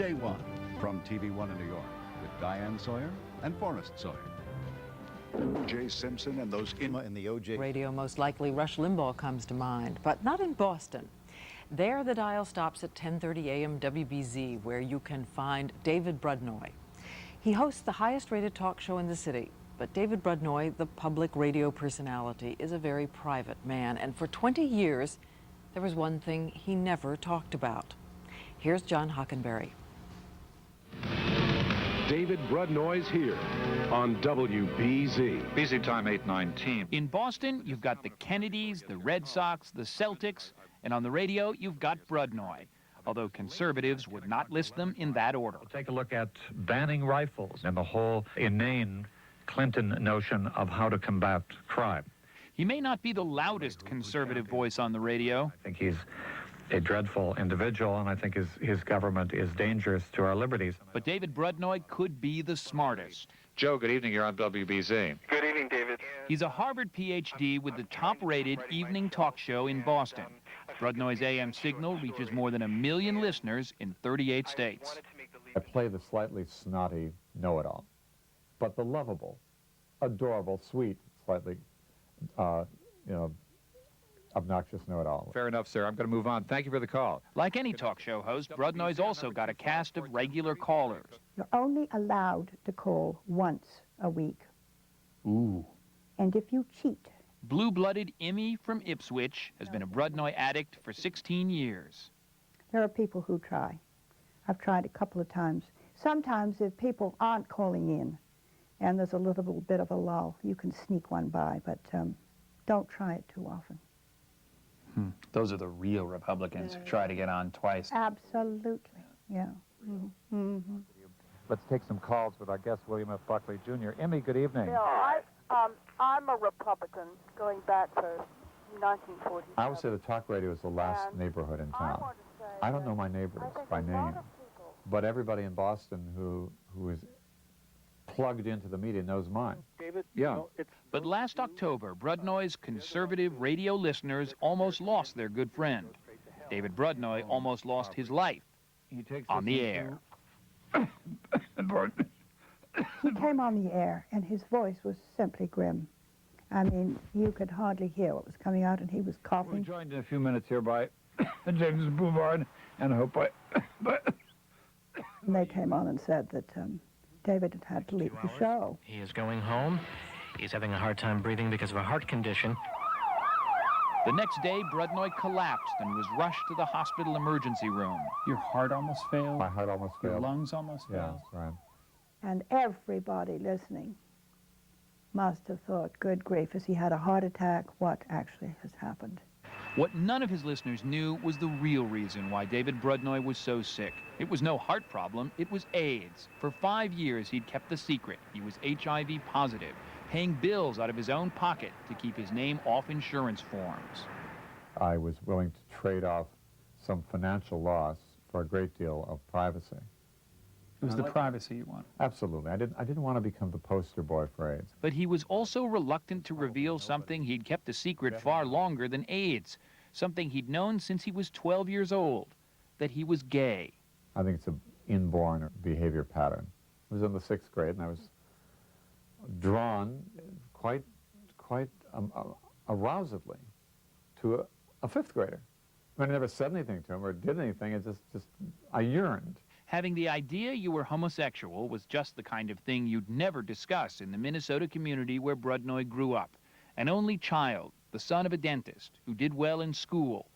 Day One from TV1 in New York with Diane Sawyer and Forrest Sawyer. OJ Simpson and those in the OJ Radio, most likely Rush Limbaugh comes to mind, but not in Boston. There, the dial stops at 10:30 a.m. WBZ, where you can find David Brudnoy. He hosts the highest-rated talk show in the city. But David Brudnoy, the public radio personality, is a very private man. And for 20 years, there was one thing he never talked about. Here's John Hockenberry. David Brudnoy's here on WBZ. Busy time 8:19. In Boston, you've got the Kennedys, the Red Sox, the Celtics, and on the radio, you've got Brudnoy, although conservatives would not list them in that order. We'll take a look at banning rifles and the whole inane Clinton notion of how to combat crime. He may not be the loudest conservative voice on the radio. I think he's a dreadful individual, and I think his government is dangerous to our liberties. But David Brudnoy could be the smartest. Joe, good evening. You're on WBZ. Good evening, David. He's a Harvard PhD with the top-rated evening talk show in Boston. Brudnoy's AM signal reaches more than 1 million listeners in 38 states. I play the slightly snotty know-it-all, but the lovable, adorable, sweet, slightly, obnoxious know-it-all. Fair enough, sir. I'm going to move on. Thank you for the call. Like any talk show host, Brudnoy's also got a cast of regular callers. You're only allowed to call once a week. Ooh. And if you cheat... Blue-blooded Emmy from Ipswich has been a Brudnoy addict for 16 years. There are people who try. I've tried a couple of times. Sometimes if people aren't calling in and there's a little bit of a lull, you can sneak one by, but don't try it too often. Those are the real Republicans who try to get on twice. Absolutely, yeah. Mm-hmm. Let's take some calls with our guest, William F. Buckley, Jr. Emmy, good evening. Yeah, I'm a Republican going back to 1940. I would say the talk radio is the last neighborhood in town. I don't know my neighbors by name, but everybody in Boston who is plugged into the media knows mine. David, Yeah. But last October, Brudnoy's conservative radio listeners almost lost their good friend. David Brudnoy almost lost his life on the air. He came on the air, and his voice was simply grim. I mean, you could hardly hear what was coming out, and he was coughing. We're joined in a few minutes here by James Bouvard, and I hope And they came on and said that David had had to leave the show. He is going home. He's having a hard time breathing because of a heart condition. The next day, Brudnoy collapsed and was rushed to the hospital emergency room. Your heart almost failed. My heart almost failed. Your lungs almost Yeah, failed. that's right. And everybody listening must have thought, good grief, has he had a heart attack? What actually has happened? What none of his listeners knew was the real reason why David Brudnoy was so sick. It was no heart problem, it was AIDS. For 5 years, he'd kept the secret. He was HIV positive, paying bills out of his own pocket to keep his name off insurance forms. I was willing to trade off some financial loss for a great deal of privacy. It was the privacy you wanted. Absolutely. I didn't want to become the poster boy for AIDS. But he was also reluctant to reveal something he'd kept a secret far longer than AIDS, something he'd known since he was 12 years old, that he was gay. I think it's an inborn behavior pattern. I was in the 6th grade, and I was drawn quite arousedly to a 5th grader. I never said anything to him or did anything. It just I yearned. Having the idea you were homosexual was just the kind of thing you'd never discuss in the Minnesota community where Brudnoy grew up. An only child, the son of a dentist, who did well in school.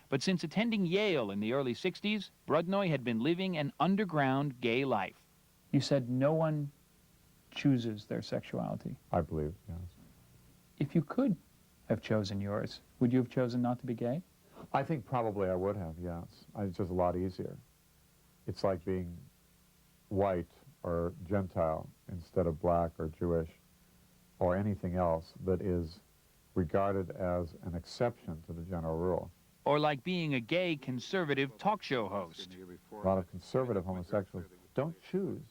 But since attending Yale in the early 60s, Brudnoy had been living an underground gay life. You said no one chooses their sexuality. I believe, yes. If you could have chosen yours, would you have chosen not to be gay? I think probably I would have, yes. It's just a lot easier. It's like being white or Gentile instead of black or Jewish or anything else that is regarded as an exception to the general rule. Or like being a gay conservative talk show host. A lot of conservative homosexuals don't choose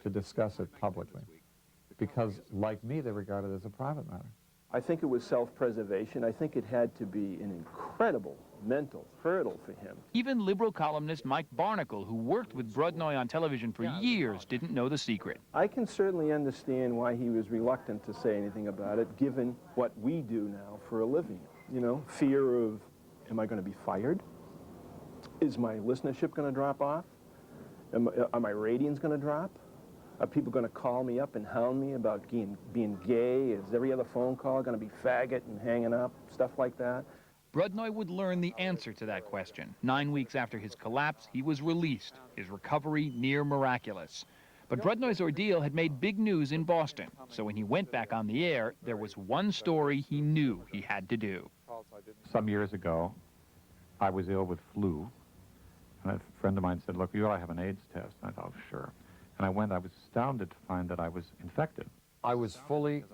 to discuss it publicly because, like me, they regard it as a private matter. I think it was self-preservation. I think it had to be an incredible mental hurdle for him. Even liberal columnist Mike Barnacle, who worked with Brudnoy on television for years, didn't know the secret. I can certainly understand why he was reluctant to say anything about it, given what we do now for a living. You know, fear of, am I going to be fired? Is my listenership going to drop off? Are my ratings going to drop? Are people going to call me up and hound me about being gay? Is every other phone call going to be faggot and hanging up? Stuff like that. Brudnoy would learn the answer to that question. 9 weeks after his collapse, he was released, his recovery near miraculous. But Brudnoy's ordeal had made big news in Boston, so when he went back on the air, there was one story he knew he had to do. Some years ago, I was ill with flu, and a friend of mine said, look, you ought to have an AIDS test. And I thought, oh, sure. And I went. I was astounded to find that I was infected. I was fully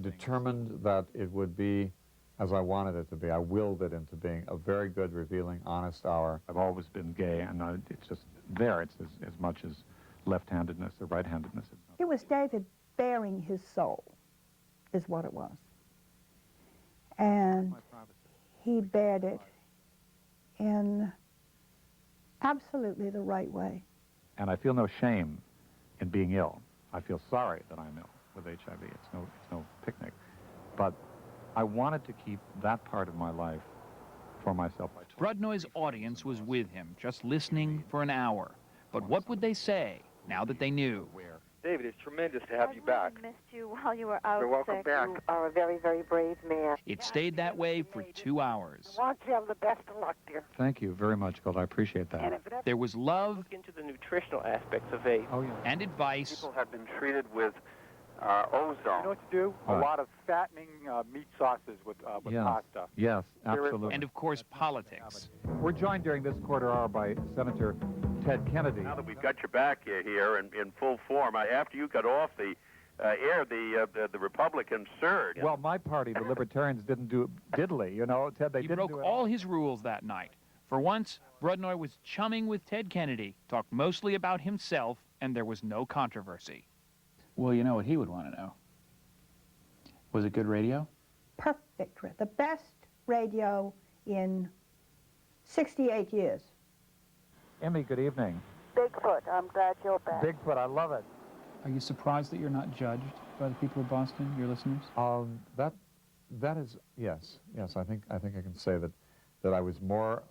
determined that it would be as I wanted it to be. I willed it into being a very good, revealing, honest hour. I've always been gay, and it's just there. It's as much as left-handedness or right-handedness. It was David bearing his soul, is what it was. And he bared it in absolutely the right way. And I feel no shame in being ill. I feel sorry that I'm ill with HIV. It's no picnic. But I wanted to keep that part of my life for myself. Brudnoy's audience was with him, just listening for an hour. But what would they say now that they knew? David, it's tremendous to have you back. I missed you while you were out. You're welcome back. You are a very, very brave man. It stayed that way for 2 hours. I want you to have the best of luck, dear. Thank you very much, Gold. I appreciate that. There was love. Look into the nutritional aspects of AIDS. Oh, yeah. And advice. People have been treated with ozone. You know what to do? A lot of fattening meat sauces with pasta. Yes, absolutely. And, of course, politics. We're joined during this quarter hour by Senator Ted Kennedy. Now that we've got you back here in full form, after you got off the air, the Republicans surged. Well, my party, the Libertarians, didn't do diddly, you know. Ted, they didn't do it. He broke all his rules that night. For once, Brudnoy was chumming with Ted Kennedy, talked mostly about himself, and there was no controversy. Well, you know what he would want to know. Was it good radio? Perfect. The best radio in 68 years. Emmy, good evening. Bigfoot, I'm glad you're back. Bigfoot, I love it. Are you surprised that you're not judged by the people of Boston, your listeners? That is, yes. I think I can say that I was more,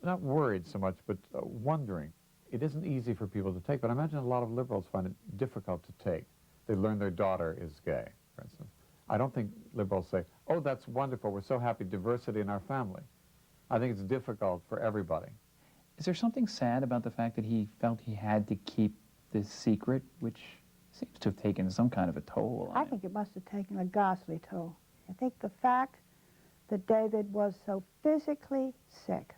not worried so much, but wondering. It isn't easy for people to take, but I imagine a lot of liberals find it difficult to take. They learn their daughter is gay, for instance. I don't think liberals say, oh, that's wonderful, we're so happy, diversity in our family. I think it's difficult for everybody. Is there something sad about the fact that he felt he had to keep this secret, which seems to have taken some kind of a toll on I think it must have taken a ghastly toll. I think the fact that David was so physically sick,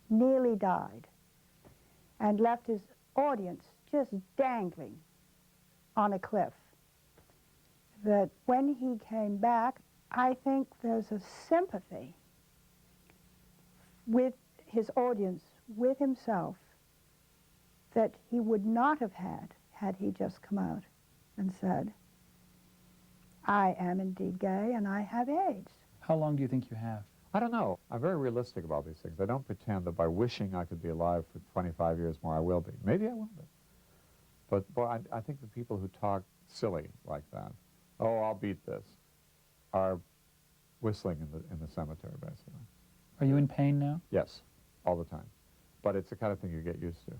nearly died, and left his audience just dangling on a cliff, that when he came back, I think there's a sympathy with his audience, with himself, that he would not have had he just come out and said, I am indeed gay and I have AIDS. How long do you think you have? I don't know. I'm very realistic about these things. I don't pretend that by wishing I could be alive for 25 years more, I will be. Maybe I will be. But boy, I think the people who talk silly like that, oh, I'll beat this, are whistling in the cemetery, basically. Are you in pain now? Yes, all the time. But it's the kind of thing you get used to.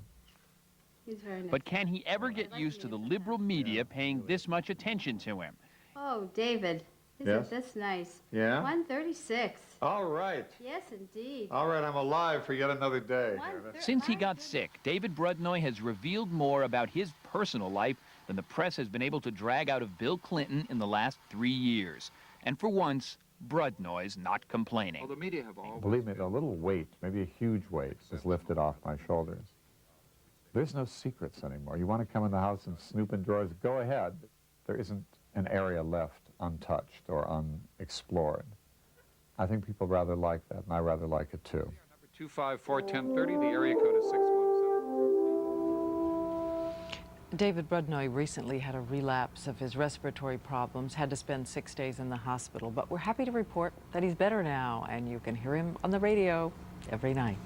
He's very nice. But can he ever get used to the liberal media paying this much attention to him? Oh, David, isn't this nice? Yeah? 136. All right. Yes, indeed. All right, I'm alive for yet another day. Since he got sick, David Brudnoy has revealed more about his personal life than the press has been able to drag out of Bill Clinton in the last 3 years. And for once, Brudnoy's not complaining. Well, the media have always... Believe me, a little weight, maybe a huge weight, is lifted off my shoulders. There's no secrets anymore. You want to come in the house and snoop in drawers, go ahead. There isn't an area left untouched or unexplored. I think people rather like that, and I rather like it too. 254-1030, the area code is 617. David Brudnoy recently had a relapse of his respiratory problems, had to spend 6 days in the hospital, but we're happy to report that he's better now, and you can hear him on the radio every night.